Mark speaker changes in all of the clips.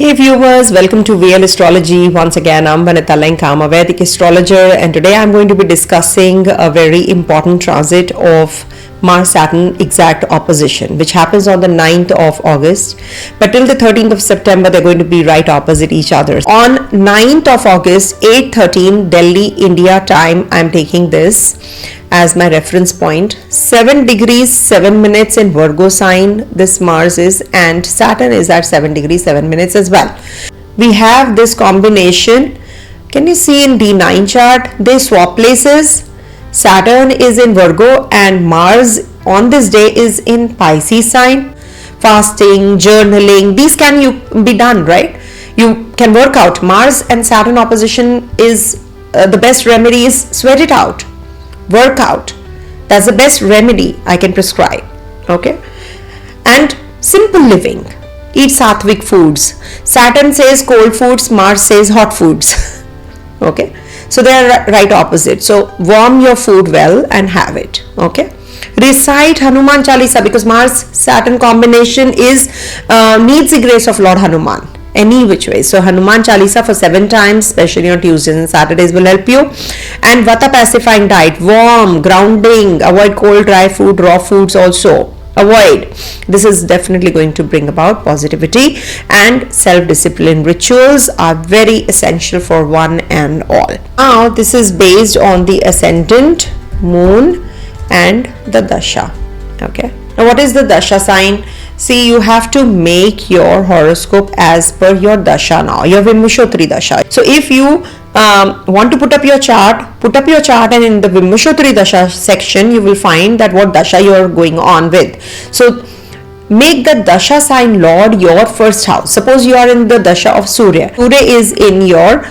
Speaker 1: Hey viewers, welcome to VL Astrology. Once again, I'm Vanita Lenka, I'm a Vedic astrologer, and today I'm going to be discussing a very important transit of Mars-Saturn exact opposition, which happens on the 9th of August. But till the 13th of September, they're going to be right opposite each other. On 9th of August, 8:13 Delhi, India time, I'm taking this as my reference point. 7 degrees 7 minutes in Virgo sign this Mars is, and Saturn is at 7 degrees 7 minutes as well. We have this combination. Can you see in D9 chart? They swap places. Saturn is in Virgo and Mars on this day is in Pisces sign. Fasting, journaling, these can be done, right? You can work out. Mars and Saturn opposition is the best remedy is sweat it out. Work out. That's the best remedy I can prescribe. Okay. And simple living. Eat sattvic foods. Saturn says cold foods, Mars says hot foods. Okay. So they are right opposite. So warm your food well and have it. Okay. Recite Hanuman Chalisa, because Mars Saturn combination is needs the grace of Lord Hanuman. Any which way. So Hanuman Chalisa for 7 times, especially on Tuesdays and Saturdays, will help you. And Vata pacifying diet, warm, grounding, avoid cold, dry food, raw foods also. Avoid. This is definitely going to bring about positivity, and self-discipline rituals are very essential for one and all. Now this is based on the ascendant, moon and the dasha. Okay. Now what is the dasha sign? See, you have to make your horoscope as per your dasha now, your Vimshotri dasha. So if you want to put up your chart, and in the Vimshotri dasha section, you will find that what dasha you are going on with. So make the dasha sign Lord your first house. Suppose you are in the dasha of Surya. Surya is in your,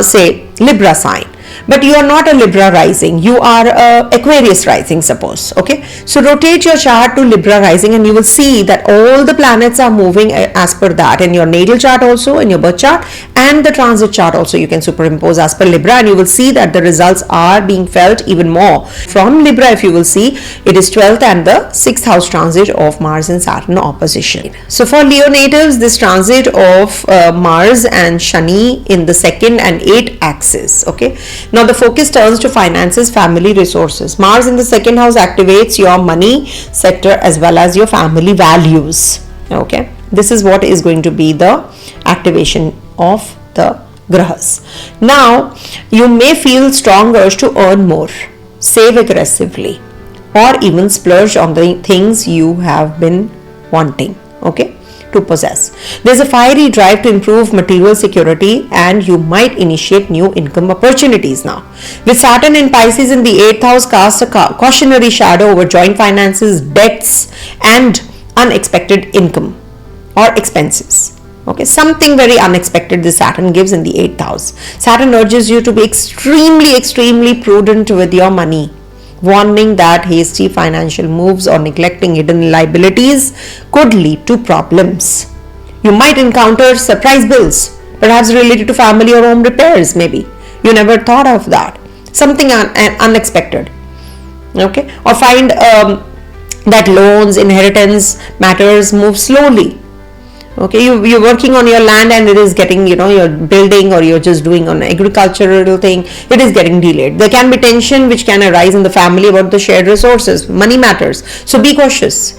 Speaker 1: say, Libra sign. But you are not a Libra rising, you are a Aquarius rising, suppose. Okay, so rotate your chart to Libra rising and you will see that all the planets are moving as per that in your natal chart also, in your birth chart, and the transit chart also you can superimpose as per Libra, and you will see that the results are being felt even more. From Libra, if you will see, it is 12th and the 6th house transit of Mars and Saturn opposition. So for Leo natives, this transit of Mars and Shani in the 2nd and 8th axis. Okay. Now the focus turns to finances, family resources. Mars in the 2nd house activates your money sector as well as your family values. Okay, this is what is going to be the activation of the grahas. Now you may feel strong urge to earn more, save aggressively, or even splurge on the things you have been wanting. Okay, to possess. There's a fiery drive to improve material security, and you might initiate new income opportunities now. With Saturn in Pisces in the 8th house casts a cautionary shadow over joint finances, debts, and unexpected income or expenses. Okay, something very unexpected this Saturn gives in the 8th house. Saturn urges you to be extremely prudent with your money, warning that hasty financial moves or neglecting hidden liabilities could lead to problems. You might encounter surprise bills, perhaps related to family or home repairs. Maybe you never thought of that, something unexpected. Okay, or find that loans, inheritance matters move slowly. Okay, you're working on your land and it is getting, you're building or you're just doing an agricultural thing, it is getting delayed. There can be tension which can arise in the family about the shared resources. Money matters. So be cautious.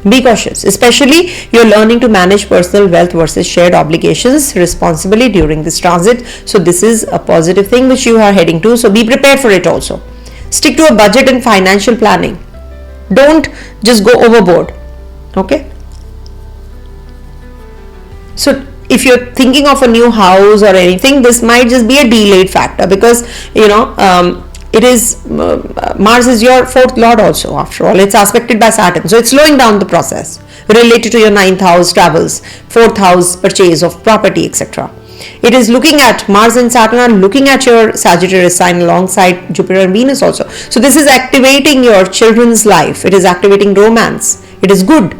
Speaker 1: Be cautious. Especially you're learning to manage personal wealth versus shared obligations responsibly during this transit. So this is a positive thing which you are heading to. So be prepared for it also. Stick to a budget and financial planning. Don't just go overboard. Okay. So if you're thinking of a new house or anything, this might just be a delayed factor, because it is Mars is your 4th lord also, after all it's aspected by Saturn, so it's slowing down the process related to your 9th house travels, 4th house purchase of property, etc. It is looking at Mars and Saturn are looking at your Sagittarius sign alongside Jupiter and Venus also. So this is activating your children's life, it is activating romance. It is good,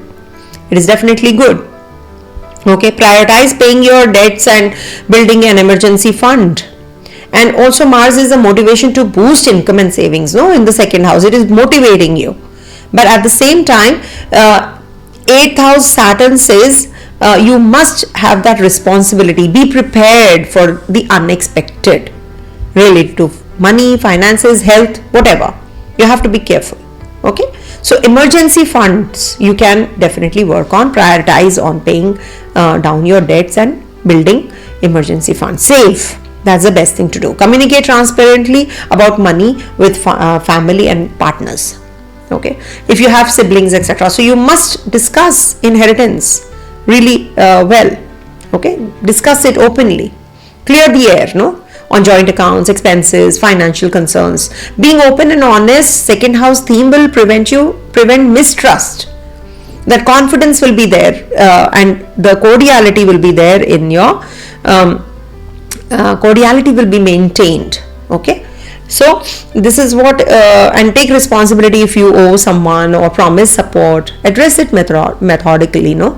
Speaker 1: it is definitely good. Okay, prioritize paying your debts and building an emergency fund. And also Mars is a motivation to boost income and savings. No, in the 2nd house, it is motivating you. But at the same time, 8th house Saturn says you must have that responsibility. Be prepared for the unexpected related to money, finances, health, whatever. You have to be careful. Okay, so emergency funds you can definitely work on. Prioritize on paying down your debts and building emergency funds. Save, that's the best thing to do. Communicate transparently about money with family and partners. Okay, if you have siblings, etc., so you must discuss inheritance really well. Okay, discuss it openly. Clear the air, no, on joint accounts, expenses, financial concerns. Being open and honest, second house theme will prevent mistrust. That confidence will be there, and the cordiality will be there in your cordiality will be maintained. Okay, so this is what and take responsibility if you owe someone or promise support. Address it methodically, no.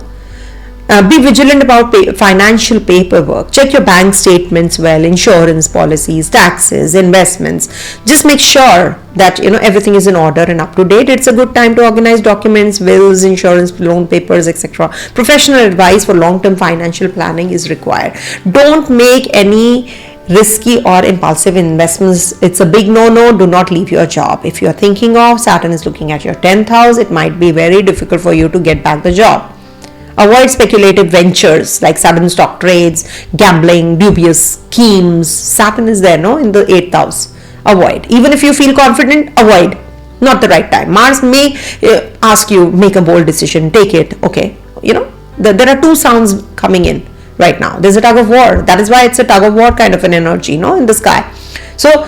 Speaker 1: Be vigilant about financial paperwork. Check your bank statements well, insurance policies, taxes, investments. Just make sure that everything is in order and up to date. It's a good time to organize documents, wills, insurance, loan papers, etc. Professional advice for long-term financial planning is required. Don't make any risky or impulsive investments. It's a big no-no. Do not leave your job. If you are thinking of, Saturn is looking at your 10th house, it might be very difficult for you to get back the job. Avoid speculative ventures like sudden stock trades, gambling, dubious schemes. Saturn is there, no, in the 8th house. Avoid. Even if you feel confident, avoid. Not the right time. Mars may ask you, make a bold decision, take it. Okay, there are two sounds coming in right now. There's a tug of war. That is why it's a tug of war kind of an energy, in the sky. So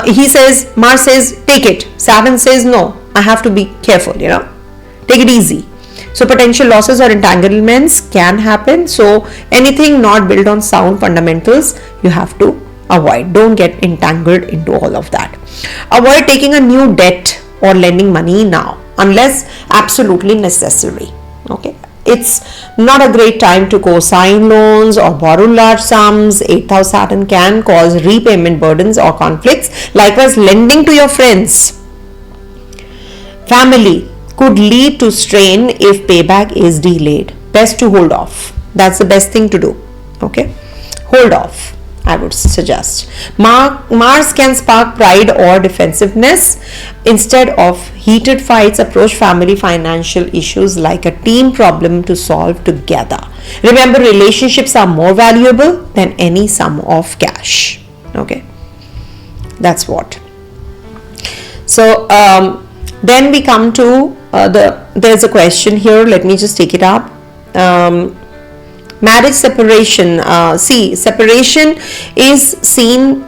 Speaker 1: he says, Mars says, take it. Saturn says, no, I have to be careful, take it easy. So potential losses or entanglements can happen. So anything not built on sound fundamentals, you have to avoid. Don't get entangled into all of that. Avoid taking a new debt or lending money now unless absolutely necessary. Okay, it's not a great time to co-sign loans or borrow large sums. 8th house Saturn can cause repayment burdens or conflicts. Likewise, lending to your friends, family could lead to strain if payback is delayed. Best to hold off. That's the best thing to do. Okay, hold off, I would suggest. Mars can spark pride or defensiveness. Instead of heated fights, approach family financial issues like a team problem to solve together. Remember, relationships are more valuable than any sum of cash. Okay, that's what. So then we come to there's a question here. Let me just take it up. Marriage separation. See, separation is seen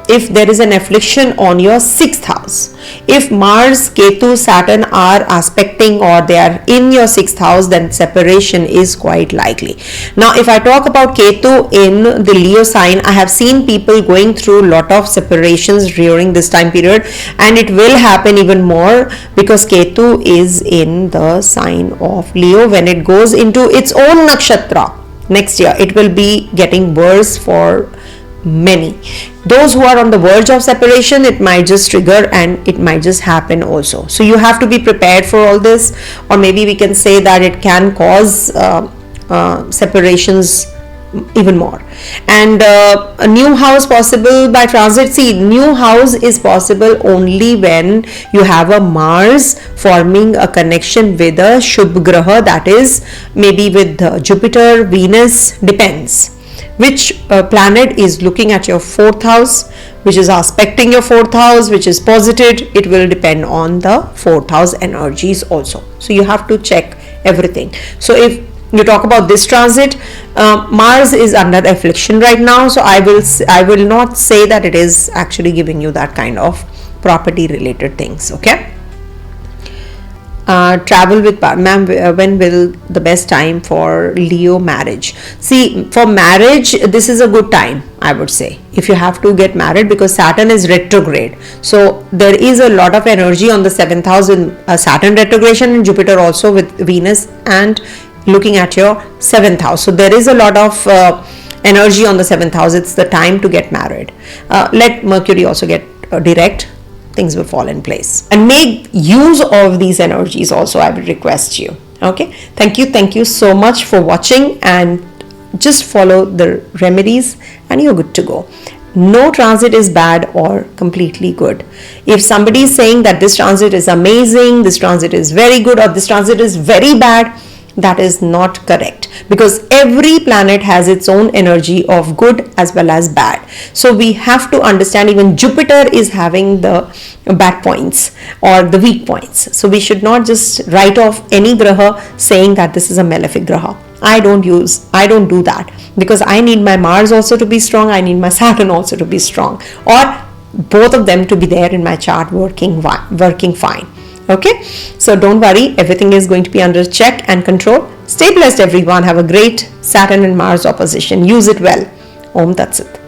Speaker 1: if there is an affliction on your 6th house. If Mars, Ketu, Saturn are aspecting or they are in your 6th house, then separation is quite likely. Now, if I talk about Ketu in the Leo sign, I have seen people going through a lot of separations during this time period, and it will happen even more because Ketu is in the sign of Leo. When it goes into its own nakshatra next year, it will be getting worse for many. Those who are on the verge of separation, it might just trigger and it might just happen also. So you have to be prepared for all this, or maybe we can say that it can cause separations even more. And a new house possible by transit. See, new house is possible only when you have a Mars forming a connection with a Shubh Graha, that is maybe with Jupiter, Venus, depends which planet is looking at your 4th house, which is aspecting your 4th house, which is posited. It will depend on the 4th house energies also. So you have to check everything. So if you talk about this transit, Mars is under affliction right now, so I will not say that it is actually giving you that kind of property related things. Okay. Travel with ma'am, when will the best time for Leo marriage? See, for marriage, this is a good time, I would say, if you have to get married, because Saturn is retrograde. So there is a lot of energy on the 7th house in Saturn retrogression, and Jupiter also with Venus and looking at your 7th house. So there is a lot of energy on the 7th house. It's the time to get married. Let Mercury also get direct. Things will fall in place, and make use of these energies also, I would request you. Okay, thank you so much for watching, and just follow the remedies and you're good to go. No transit is bad or completely good. If somebody is saying that this transit is amazing, this transit is very good, or this transit is very bad, that is not correct, because every planet has its own energy of good as well as bad. So we have to understand, even Jupiter is having the bad points or the weak points. So we should not just write off any graha saying that this is a malefic graha. I don't do that, because I need my Mars also to be strong, I need my Saturn also to be strong, or both of them to be there in my chart working fine. Okay, so don't worry, everything is going to be under check and control. Stay blessed everyone. Have a great Saturn and Mars opposition. Use it well. Om Tat Sat.